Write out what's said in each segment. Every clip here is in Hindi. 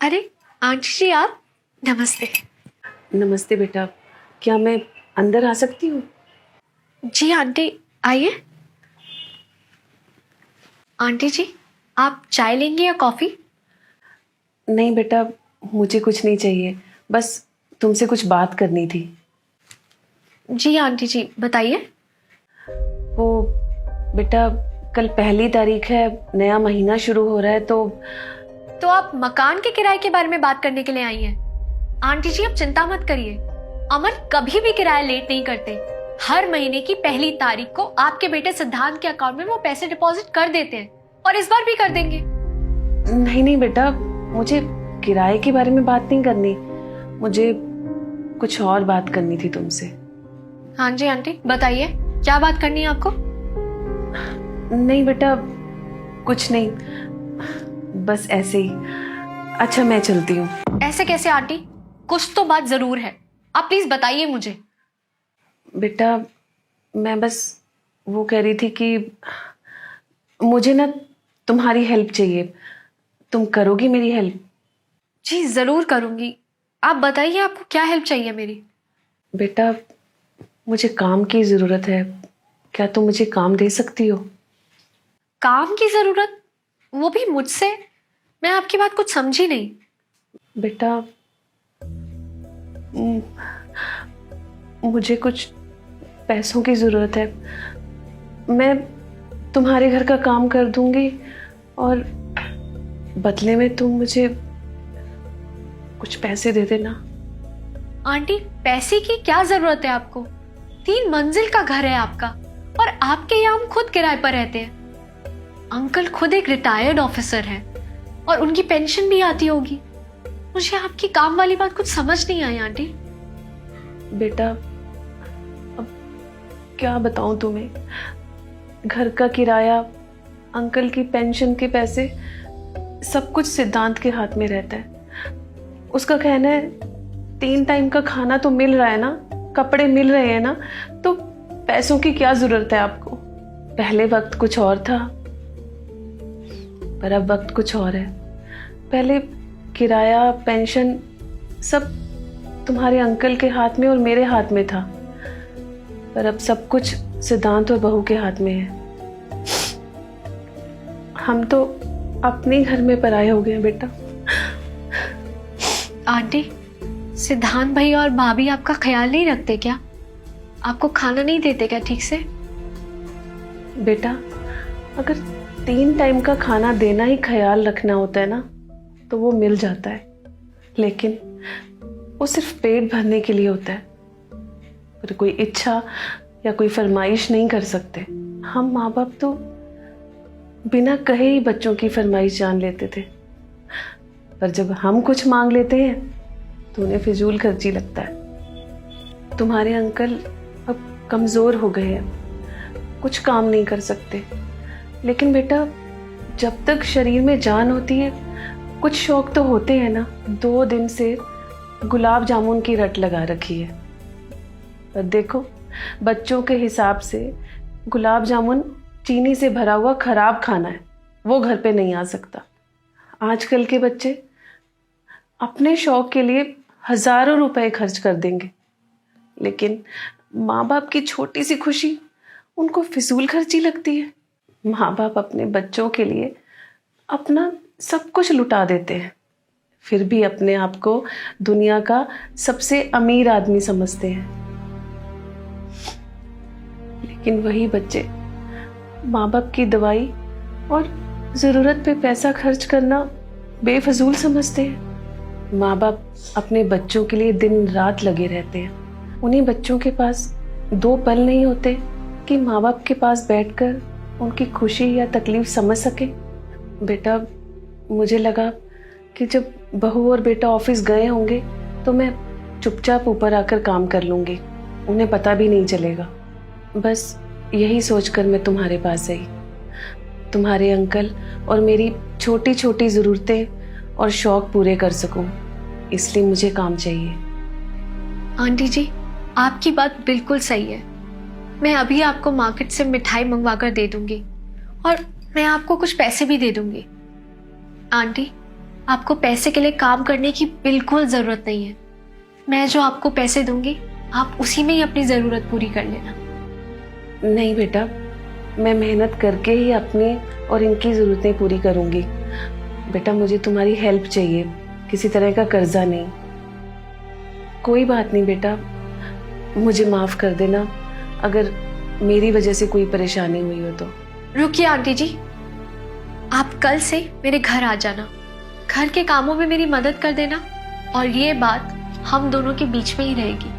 अरे आंटी जी आप, नमस्ते। नमस्ते बेटा, क्या मैं अंदर आ सकती हूँ? जी आंटी आइए। आंटी जी आप चाय लेंगे या कॉफ़ी? नहीं बेटा, मुझे कुछ नहीं चाहिए, बस तुमसे कुछ बात करनी थी। जी आंटी जी बताइए। वो बेटा, कल 1 तारीख है, नया महीना शुरू हो रहा है तो आप मकान के किराए के बारे में बात करने के लिए आई हैं? आंटी जी आप चिंता मत करिए, अमर कभी भी किराया लेट नहीं करते। हर महीने की 1 तारीख को आपके बेटे सिद्धांत के अकाउंट में वो पैसे डिपॉजिट कर देते हैं और इस बार भी कर देंगे। नहीं नहीं बेटा, मुझे किराए के बारे में बात नहीं करनी, मुझे कुछ और बात करनी थी तुमसे। हाँ जी आंटी बताइए, क्या बात करनी है आपको? नहीं बेटा, कुछ नहीं, बस ऐसे ही। अच्छा मैं चलती हूँ। ऐसे कैसे आंटी, कुछ तो बात जरूर है, आप प्लीज बताइए मुझे। बेटा मैं बस वो कह रही थी कि मुझे ना तुम्हारी हेल्प चाहिए, तुम करोगी मेरी हेल्प? जी जरूर करूंगी, आप बताइए आपको क्या हेल्प चाहिए मेरी। बेटा मुझे काम की ज़रूरत है, क्या तुम मुझे काम दे सकती हो? काम की जरूरत, वो भी मुझसे? मैं आपकी बात कुछ समझी नहीं। बेटा म- मुझे कुछ पैसों की ज़रूरत है, मैं तुम्हारे घर का काम कर दूंगी और बदले में तुम मुझे कुछ पैसे दे देना। आंटी पैसे की क्या जरूरत है आपको? 3 मंजिल का घर है आपका और आपके यहाँ हम खुद किराए पर रहते हैं। अंकल खुद एक रिटायर्ड ऑफिसर हैं और उनकी पेंशन भी आती होगी। मुझे आपकी काम वाली बात कुछ समझ नहीं आई आंटी। बेटा अब क्या बताऊं तुम्हें, घर का किराया, अंकल की पेंशन के पैसे, सब कुछ सिद्धांत के हाथ में रहता है। उसका कहना है 3 टाइम का खाना तो मिल रहा है ना, कपड़े मिल रहे हैं ना, तो पैसों की क्या जरूरत है आपको? पहले वक्त कुछ और था, पर अब वक्त कुछ और है। पहले किराया, पेंशन सब तुम्हारे अंकल के हाथ में और मेरे हाथ में था, पर अब सब कुछ सिद्धांत और बहू के हाथ में है। हम तो अपने घर में पराये हो गए हैं बेटा। आंटी सिद्धांत भाई और भाभी आपका ख्याल नहीं रखते क्या? आपको खाना नहीं देते क्या ठीक से? बेटा अगर 3 टाइम का खाना देना ही ख्याल रखना होता है ना, तो वो मिल जाता है, लेकिन वो सिर्फ पेट भरने के लिए होता है, पर कोई इच्छा या कोई फरमाइश नहीं कर सकते। हम माँ बाप तो बिना कहे ही बच्चों की फरमाइश जान लेते थे, पर जब हम कुछ मांग लेते हैं तो उन्हें फिजूल खर्ची लगता है। तुम्हारे अंकल अब कमज़ोर हो गए हैं, कुछ काम नहीं कर सकते, लेकिन बेटा जब तक शरीर में जान होती है कुछ शौक तो होते हैं ना। 2 दिन से गुलाब जामुन की रट लगा रखी है, पर देखो बच्चों के हिसाब से गुलाब जामुन चीनी से भरा हुआ खराब खाना है, वो घर पे नहीं आ सकता। आजकल के बच्चे अपने शौक के लिए हजारों रुपए खर्च कर देंगे, लेकिन माँ बाप की छोटी सी खुशी उनको फिजूल खर्ची लगती है। माँ बाप अपने बच्चों के लिए अपना सब कुछ लुटा देते हैं, फिर भी अपने आप को दुनिया का सबसे अमीर आदमी समझते हैं। लेकिन वही बच्चे माँ बाप की दवाई और ज़रूरत पे पैसा खर्च करना बेफजूल समझते हैं। माँ बाप अपने बच्चों के लिए दिन रात लगे रहते हैं, उन्हीं बच्चों के पास 2 पल नहीं होते कि माँ बाप के पास बैठकर उनकी खुशी या तकलीफ समझ सके। बेटा मुझे लगा कि जब बहू और बेटा ऑफिस गए होंगे तो मैं चुपचाप ऊपर आकर काम कर लूँगी, उन्हें पता भी नहीं चलेगा। बस यही सोचकर मैं तुम्हारे पास आई, तुम्हारे अंकल और मेरी छोटी छोटी ज़रूरतें और शौक पूरे कर सकूं, इसलिए मुझे काम चाहिए। आंटी जी आपकी बात बिल्कुल सही है, मैं अभी आपको मार्केट से मिठाई मंगवा कर दे दूंगी और मैं आपको कुछ पैसे भी दे दूंगी। आंटी आपको पैसे के लिए काम करने की बिल्कुल जरूरत नहीं है। मैं जो आपको पैसे दूंगी आप उसी में ही अपनी जरूरत पूरी कर लेना। नहीं बेटा, मैं मेहनत करके ही अपनी और इनकी ज़रूरतें पूरी करूंगी। बेटा मुझे तुम्हारी हेल्प चाहिए, किसी तरह का कर्जा नहीं। कोई बात नहीं बेटा, मुझे माफ़ कर देना अगर मेरी वजह से कोई परेशानी हुई हो तो। रुकिए आंटी जी, आप कल से मेरे घर आ जाना, घर के कामों में मेरी मदद कर देना और ये बात हम दोनों के बीच में ही रहेगी।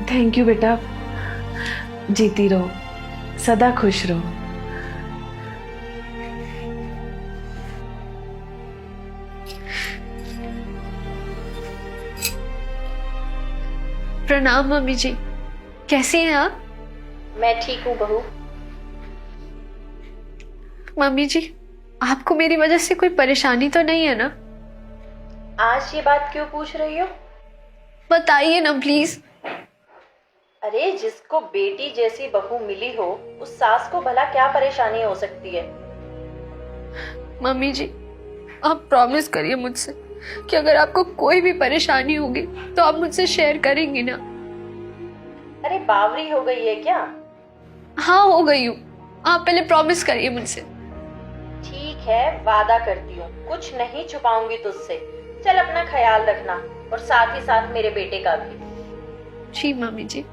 थैंक यू बेटा, जीती रहो, सदा खुश रहो। प्रणाम मम्मी जी, कैसी हैं आप? मैं ठीक हूँ बहू। मम्मी जी, आपको मेरी वजह से कोई परेशानी तो नहीं है ना? आज ये बात क्यों पूछ रही हो? बताइए ना प्लीज। अरे जिसको बेटी जैसी बहू मिली हो उस सास को भला क्या परेशानी हो सकती है? मम्मी जी, आप प्रॉमिस करिए मुझसे कि अगर आपको कोई भी परेशानी होगी तो आप मुझसे शेयर करेंगी ना? अरे बावरी हो गई है क्या? हाँ हो गई हूँ, आप पहले प्रॉमिस करिए मुझसे। ठीक है, वादा करती हूँ, कुछ नहीं छुपाऊंगी तुझसे। चल अपना ख्याल रखना और साथ ही साथ मेरे बेटे का भी। जी मम्मी जी।